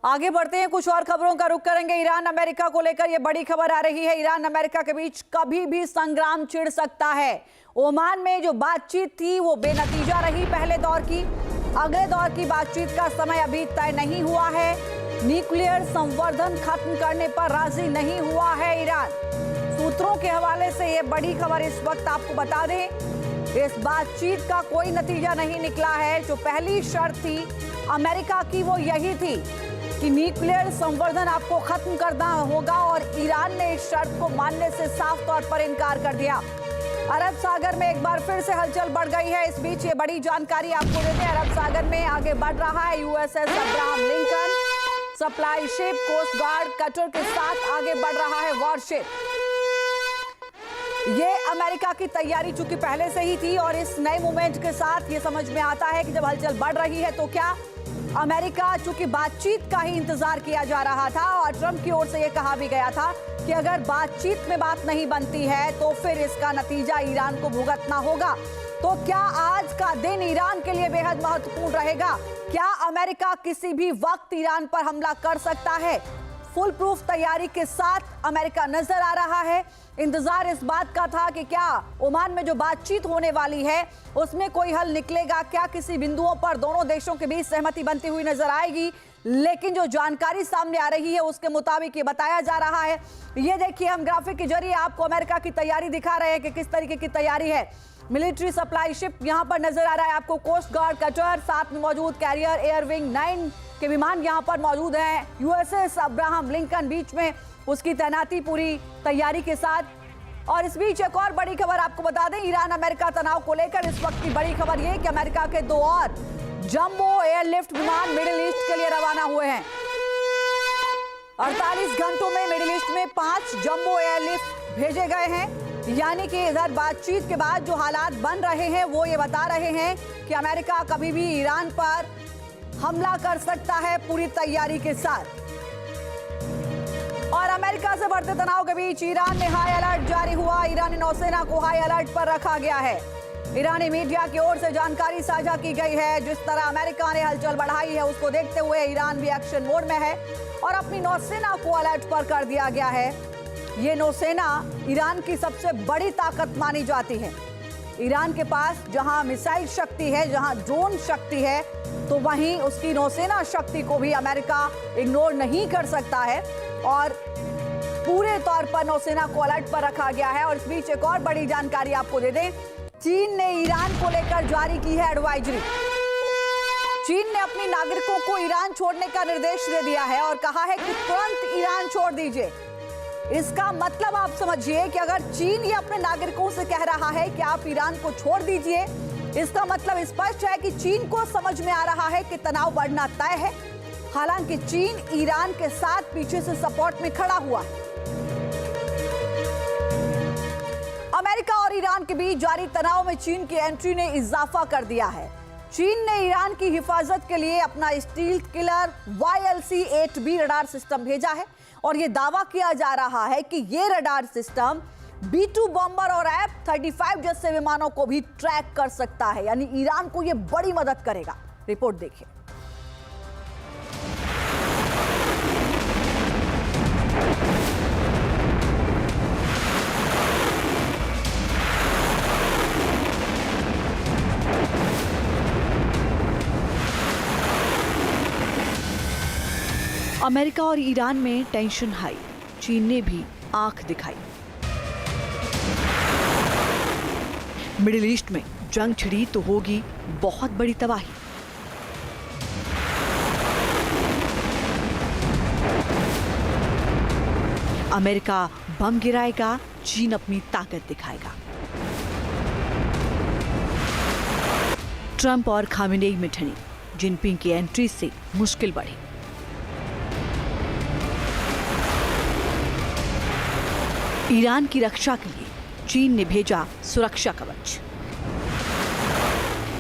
आगे बढ़ते हैं, कुछ और खबरों का रुख करेंगे। ईरान अमेरिका को लेकर यह बड़ी खबर आ रही है। ईरान अमेरिका के बीच कभी भी संग्राम छिड़ सकता है। ओमान में जो बातचीत थी वो बेनतीजा रही पहले दौर की। अगले दौर की बातचीत का समय अभी तय नहीं हुआ है। न्यूक्लियर संवर्धन खत्म करने पर राजी नहीं हुआ है ईरान। सूत्रों के हवाले से यह बड़ी खबर इस वक्त आपको बता दें, इस बातचीत का कोई नतीजा नहीं निकला है। जो पहली शर्त थी अमेरिका की वो यही थी कि न्यूक्लियर संवर्धन आपको खत्म करना होगा, और ईरान ने इस शर्त को मानने से साफ तौर पर इनकार कर दिया। अरब सागर में एक बार फिर से हलचल बढ़ गई है। इस बीच ये बड़ी जानकारी आपको देते हैं। अरब सागर में आगे बढ़ रहा है USS Abraham Lincoln supply ship. Coast guard cutter के साथ आगे बढ़ रहा है वॉरशिप। ये अमेरिका की तैयारी चूंकि पहले से ही थी, और इस नए मूवमेंट के साथ ये समझ में आता है कि जब हलचल बढ़ रही है तो क्या अमेरिका, चूंकि बातचीत का ही इंतजार किया जा रहा था और ट्रंप की ओर से यह कहा भी गया था कि अगर बातचीत में बात नहीं बनती है तो फिर इसका नतीजा ईरान को भुगतना होगा। तो क्या आज का दिन ईरान के लिए बेहद महत्वपूर्ण रहेगा? क्या अमेरिका किसी भी वक्त ईरान पर हमला कर सकता है? फुल प्रूफ तैयारी के साथ अमेरिका नजर आ रहा है। इंतजार इस बात का था कि क्या ओमान में जो बातचीत होने वाली है उसमें कोई हल निकलेगा, क्या किसी बिंदुओं पर दोनों देशों के बीच सहमति बनती हुई नजर आएगी। लेकिन जो जानकारी सामने आ रही है उसके मुताबिक ये बताया जा रहा है। ये देखिए, हम ग्राफिक के जरिए आपको अमेरिका की तैयारी दिखा रहे हैं कि किस तरीके की तैयारी है। मिलिट्री सप्लाई शिप यहां पर नजर आ रहा है आपको, कोस्ट गार्ड कटर, साथ में मौजूद कैरियर एयर विंग 9 के विमान यहां पर मौजूद हैं। यूएसएस अब्राहम लिंकन बीच में, उसकी तैनाती पूरी तैयारी के साथ। और इस बीच एक और बड़ी खबर आपको बता दें, ईरान अमेरिका तनाव को लेकर इस वक्त की बड़ी खबर यह कि अमेरिका के 2 और जंबो एयरलिफ्ट विमान मिडिल ईस्ट के लिए रवाना हुए हैं। 48 घंटों में मिडिल ईस्ट में 5 जंबो एयरलिफ्ट भेजे गए हैं। यानी कि इधर बातचीत के बाद जो हालात बन रहे हैं वो ये बता रहे हैं कि अमेरिका कभी भी ईरान पर हमला कर सकता है पूरी तैयारी के साथ। और अमेरिका से बढ़ते तनाव के बीच ईरान में हाई अलर्ट जारी हुआ। ईरानी नौसेना को हाई अलर्ट पर रखा गया है। ईरानी मीडिया की ओर से जानकारी साझा की गई है। जिस तरह अमेरिका ने हलचल बढ़ाई है उसको देखते हुए ईरान भी एक्शन मोड में है और अपनी नौसेना को अलर्ट पर कर दिया गया है। ये नौसेना ईरान की सबसे बड़ी ताकत मानी जाती है। ईरान के पास जहां मिसाइल शक्ति है, जहां ड्रोन शक्ति है, तो वहीं उसकी नौसेना शक्ति को भी अमेरिका इग्नोर नहीं कर सकता है और पूरे तौर पर नौसेना को अलर्ट पर रखा गया है। और इस बीच एक और बड़ी जानकारी आपको दे दें, चीन ने ईरान को लेकर जारी की है एडवाइजरी। चीन ने अपने नागरिकों को ईरान छोड़ने का निर्देश दे दिया है और कहा है कि तुरंत ईरान छोड़ दीजिए। इसका मतलब आप समझिए कि अगर चीन ये अपने नागरिकों से कह रहा है कि आप ईरान को छोड़ दीजिए, इसका मतलब स्पष्ट है कि चीन को समझ में आ रहा है कि तनाव बढ़ना तय है। हालांकि चीन ईरान के साथ पीछे से सपोर्ट में खड़ा हुआ है। अमेरिका और ईरान के बीच जारी तनाव में चीन की एंट्री ने इजाफा कर दिया है। चीन ने ईरान की हिफाजत के लिए अपना stealth killer YLC-8B radar system भेजा है और यह दावा किया जा रहा है कि यह रडार सिस्टम B-2 बॉम्बर और F-35 जैसे विमानों को भी ट्रैक कर सकता है। यानी ईरान को यह बड़ी मदद करेगा। रिपोर्ट देखिए। अमेरिका और ईरान में टेंशन हाई, चीन ने भी आंख दिखाई। मिडिल ईस्ट में जंग छिड़ी तो होगी बहुत बड़ी तबाही। अमेरिका बम गिराएगा, चीन अपनी ताकत दिखाएगा। ट्रंप और खामेनेई में ठनी, जिनपिंग की एंट्री से मुश्किल बढ़ी। ईरान की रक्षा के लिए चीन ने भेजा सुरक्षा कवच।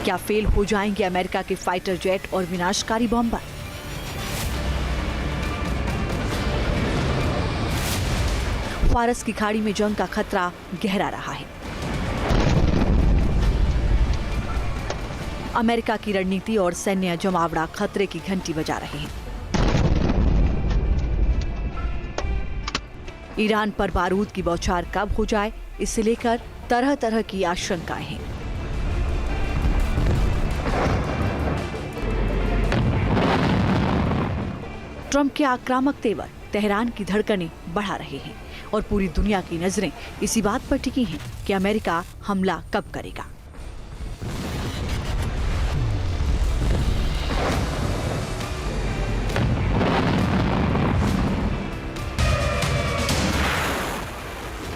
क्या फेल हो जाएंगे अमेरिका के फाइटर जेट और विनाशकारी बॉम्बर? फारस की खाड़ी में जंग का खतरा गहरा रहा है। अमेरिका की रणनीति और सैन्य जमावड़ा खतरे की घंटी बजा रहे हैं। ईरान पर बारूद की बौछार कब हो जाए, इसे लेकर तरह तरह की आशंकाएं हैं। ट्रंप के आक्रामक तेवर तेहरान की धड़कनें बढ़ा रहे हैं और पूरी दुनिया की नजरें इसी बात पर टिकी हैं कि अमेरिका हमला कब करेगा।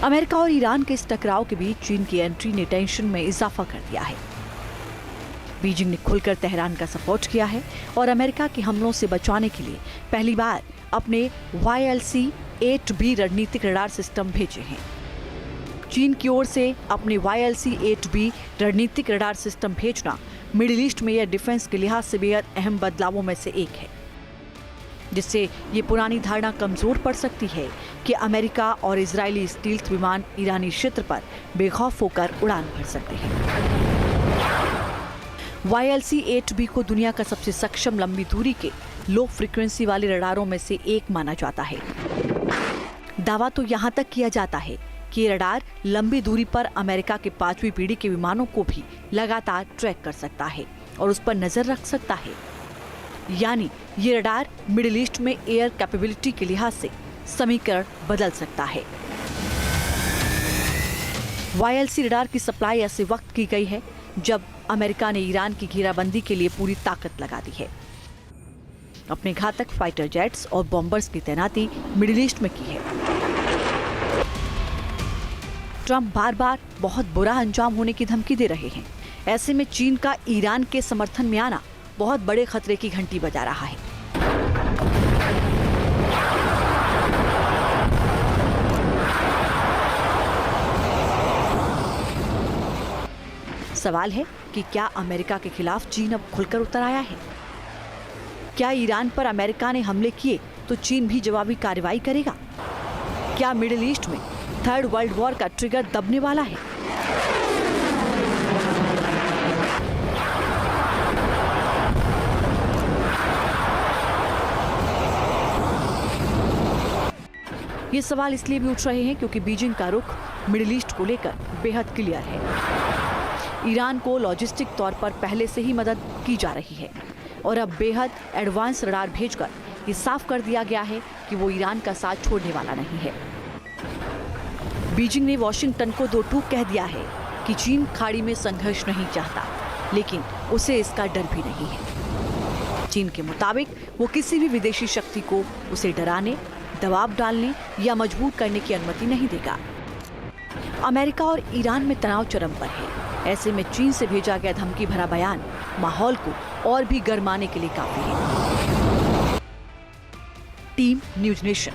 अमेरिका और ईरान के इस टकराव के बीच चीन की एंट्री ने टेंशन में इजाफा कर दिया है। बीजिंग ने खुलकर तेहरान का सपोर्ट किया है और अमेरिका के हमलों से बचाने के लिए पहली बार अपने YLC-8B रणनीतिक रडार सिस्टम भेजे हैं। चीन की ओर से अपने YLC-8B रणनीतिक रडार सिस्टम भेजना मिडिल ईस्ट में एयर डिफेंस के लिहाज से बेहद अहम बदलावों में से एक है, जिससे ये पुरानी धारणा कमजोर पड़ सकती है कि अमेरिका और इजरायली स्टील्थ विमान ईरानी क्षेत्र पर बेखौफ होकर उड़ान भर सकते हैं। YLC-8B को दुनिया का सबसे सक्षम लंबी दूरी के लो फ्रीक्वेंसी वाले रडारों में से एक माना जाता है। दावा तो यहाँ तक किया जाता है कि ये रडार लंबी दूरी पर अमेरिका के 5वीं पीढ़ी के विमानों को भी लगातार ट्रैक कर सकता है और उस पर नजर रख सकता है। यानी ये रडार मिडिल ईस्ट में एयर कैपेबिलिटी के लिहाज से समीकरण बदल सकता है। YLC रडार की सप्लाई ऐसे वक्त की गई है जब अमेरिका ने ईरान की घेराबंदी के लिए पूरी ताकत लगा दी है। अपने घातक फाइटर जेट्स और बॉम्बर्स की तैनाती मिडिल ईस्ट में की है। ट्रंप बार बार बहुत बुरा अंजाम होने की धमकी दे रहे हैं। ऐसे में चीन का ईरान के समर्थन में आना बहुत बड़े खतरे की घंटी बजा रहा है। सवाल है कि क्या अमेरिका के खिलाफ चीन अब खुलकर उतर आया है? क्या ईरान पर अमेरिका ने हमले किए तो चीन भी जवाबी कार्रवाई करेगा? क्या मिडिल ईस्ट में थर्ड वर्ल्ड वॉर का ट्रिगर दबने वाला है? ये सवाल इसलिए भी उठ रहे हैं क्योंकि बीजिंग का रुख मिडिल ईस्ट को लेकर बेहद क्लियर है। ईरान को लॉजिस्टिक तौर पर पहले से ही मदद की जा रही है और अब बेहद एडवांस रडार भेजकर ये साफ कर दिया गया है कि वो ईरान का साथ छोड़ने वाला नहीं है। बीजिंग ने वॉशिंगटन को दो टूक कह दिया है कि चीन खाड़ी में संघर्ष नहीं चाहता, लेकिन उसे इसका डर भी नहीं है। चीन के मुताबिक वो किसी भी विदेशी शक्ति को उसे डराने, दबाव डालने या मजबूर करने की अनुमति नहीं देगा। अमेरिका और ईरान में तनाव चरम पर है। ऐसे में चीन से भेजा गया धमकी भरा बयान माहौल को और भी गरमाने के लिए काफी है। Team news nation.